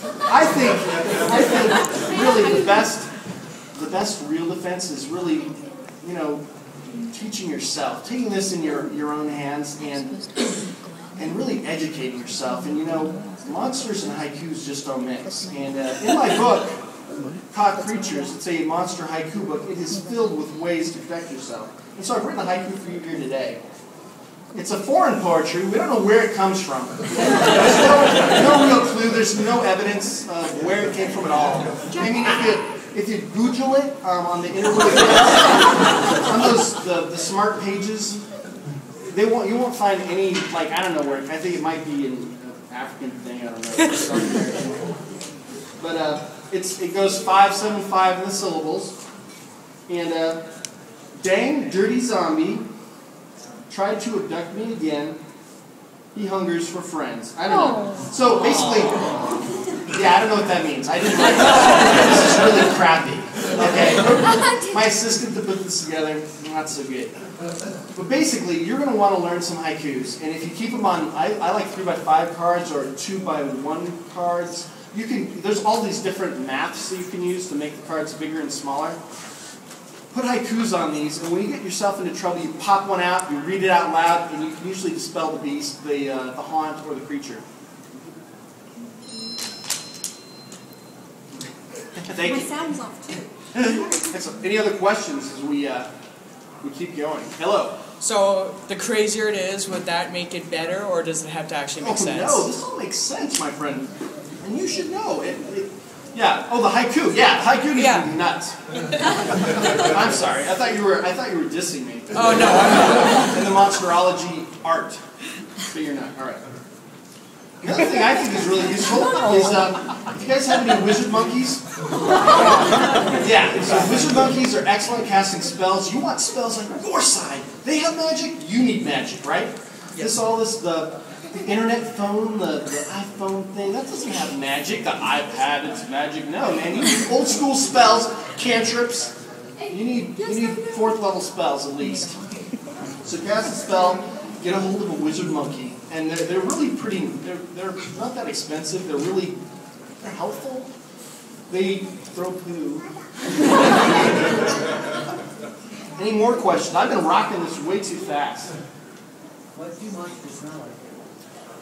I think really the best real defense is really, you know, teaching yourself, taking this in your own hands and really educating yourself. And you know, monsters and haikus just don't mix. And in my book, Caught Creatures, it's a monster haiku book. It is filled with ways to protect yourself. And so I've written a haiku for you here today. It's a foreign poetry. We don't know where it comes from. There's no real clue. There's no evidence of where it came from at all. I mean, if you Google it on the interwebs, on the smart pages, you won't find any, like, I don't know where. I think it might be an African thing. I don't know. But it goes 5, 7, 5 in the syllables. And dang dirty zombie tried to abduct me again. He hungers for friends. I don't know. So basically, yeah, I don't know what that means. I didn't write this. This is really crappy. Okay, my assistant to put this together, not so good. But basically, you're going to want to learn some haikus, and if you keep them on, I like 3x5 cards or 2x1 cards. You can. There's all these different maths that you can use to make the cards bigger and smaller. Put haikus on these, and when you get yourself into trouble, you pop one out, you read it out loud, and you can usually dispel the beast, the haunt, or the creature. Thank you. My sound's off too. Excellent. Any other questions as we keep going? Hello. So the crazier it is, would that make it better, or does it have to actually make sense? No, this all makes sense, my friend, and you should know it. Yeah. Oh, the haiku. Yeah, the haiku needs to be nuts. I'm sorry. I thought you were dissing me. Oh no, I'm not. And the monsterology art, but you're not. All right. Another thing I think is really useful is if you guys have any wizard monkeys. Yeah. So wizard monkeys are excellent casting spells. You want spells on your side. They have magic. You need magic, right? Yes. The internet phone, the iPhone thing, that doesn't have magic. The iPad, it's magic. No, man, you need old school spells, cantrips. You need 4th level spells at least. So cast a spell, get a hold of a wizard monkey, and they're really pretty. They're not that expensive. They're helpful. They throw poo. Any more questions? I've been rocking this way too fast. What do monsters smell like?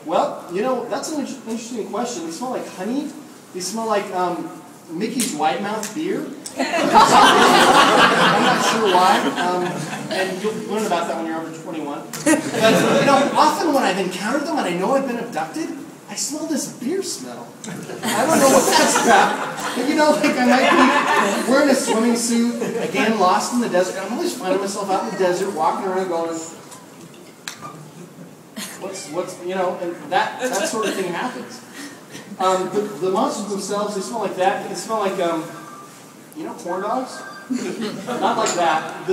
Well, you know, that's an interesting question. They smell like honey. They smell like Mickey's wide mouth beer. I'm not sure why. And you'll learn about that when you're over 21. But, you know, often when I've encountered them and I know I've been abducted, I smell this beer smell. I don't know what that's about. But, you know, like I might be wearing a swimming suit, again, lost in the desert. I'm always finding myself out in the desert, walking around going, what's you know, and that sort of thing happens. The monsters themselves, they smell like that. They smell like, you know, corn dogs? Not like that.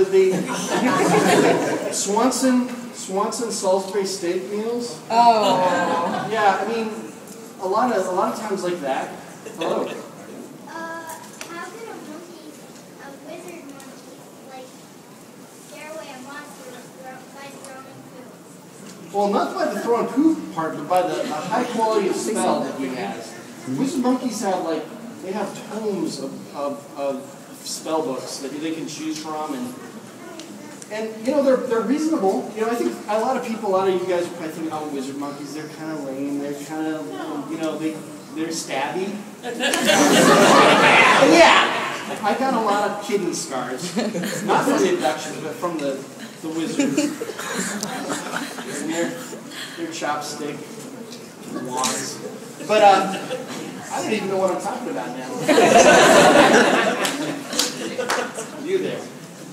Swanson Salisbury steak meals. Oh. Yeah, I mean, a lot of times like that. Hello. How could a wizard monkey, like, scare away a monster by throwing poop? Well, not by the throwing poop part, but by the high quality of spell that he has. Wizard monkeys have they have tomes of spell books that they can choose from, and you know they're reasonable. You know, I think a lot of you guys are probably thinking, oh, wizard monkeys, they're kind of lame. They're kind of, you know, they're stabby. Yeah, I got a lot of kidney scars, not from the abductions, but from the wizards. And their chopstick wands. But I don't even know what I'm talking about now. You there?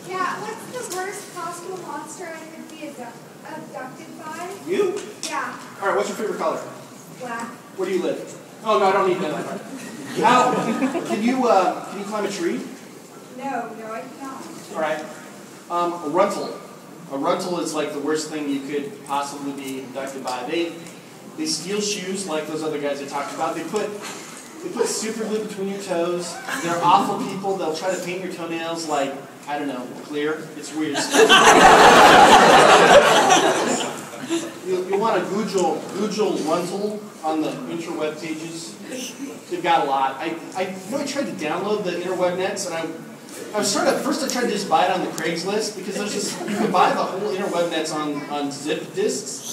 Yeah, what's the worst possible monster I could be abducted by? You? Yeah. All right. What's your favorite color? Black. Where do you live? Oh no, I don't need that. How can you climb a tree? No, I cannot. All right. A runtle. A runtle is like the worst thing you could possibly be abducted by. They steal shoes like those other guys I talked about. They put super glue between your toes. They're awful people. They'll try to paint your toenails like, I don't know, clear. It's weird. you want to Google Luntel on the interweb pages. They've got a lot. I tried to download the interweb nets, and I was trying to, first I tried to just buy it on the Craigslist, because there's just, you can buy the whole interweb nets on zip disks.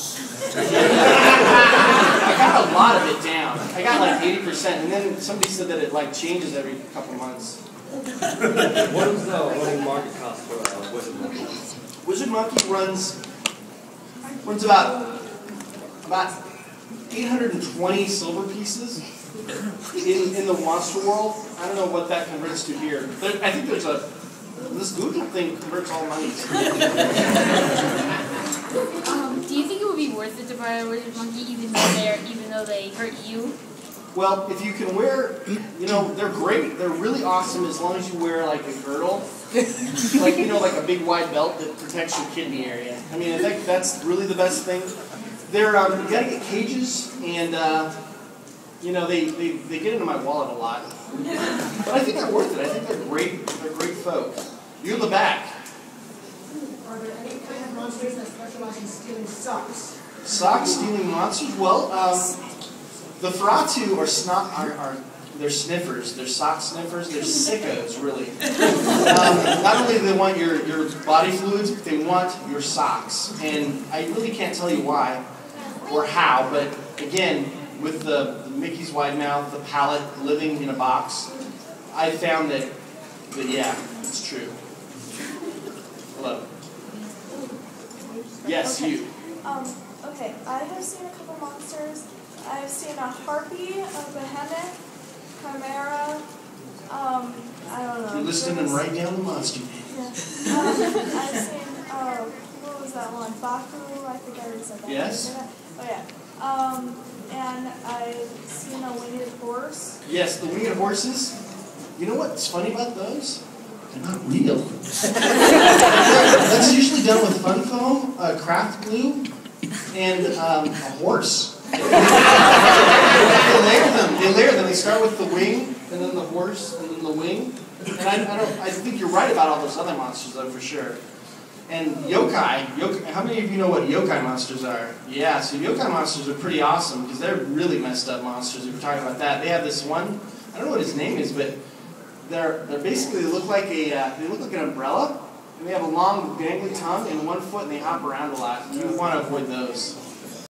I got a lot of it down. I got like 80%, and then somebody said that it like changes every couple months. What is the running market cost for Wizard Monkey? Wizard Monkey runs about 820 silver pieces in the monster world. I don't know what that converts to here. I think there's this Google thing converts all money. Do you think it would be worth it to buy a Wizard Monkey even though they hurt you? Well, if you can wear, they're great. They're really awesome as long as you wear like a girdle, like like a big wide belt that protects your kidney area. I mean, I think that's really the best thing. They're you gotta get cages, and they get into my wallet a lot. But I think they're worth it. I think they're great. They're great folk. You're the back. Are there any kind of monsters that specialize in stealing socks? Sock stealing monsters? Well, the Thratu they're sniffers. They're sock sniffers. They're sickos, really. Not only do they want your body fluids, but they want your socks. And I really can't tell you why or how, but again, with the Mickey's wide mouth, the palate, living in a box, I found that yeah, it's true. Hello. Yes, you. Okay, I have seen a couple monsters. I've seen a harpy, a behemoth, chimera, I don't know. You're listening and write down the monster name. Yeah. I've seen, what was that one? Baku, I think I already said that. Yes. Oh yeah. And I've seen a winged horse. Yes, the winged horses. You know what's funny about those? They're not real. That's usually done with fun foam, craft glue, and a horse. They layer them. They start with the wing, and then the horse, and then the wing. And I think you're right about all those other monsters, though, for sure. And yokai, how many of you know what yokai monsters are? Yeah, so yokai monsters are pretty awesome, because they're really messed up monsters. If we're talking about that, they have this one. I don't know what his name is, but they're basically, they look like an umbrella, and they have a long dangly tongue and one foot, and they hop around a lot. You want to avoid those.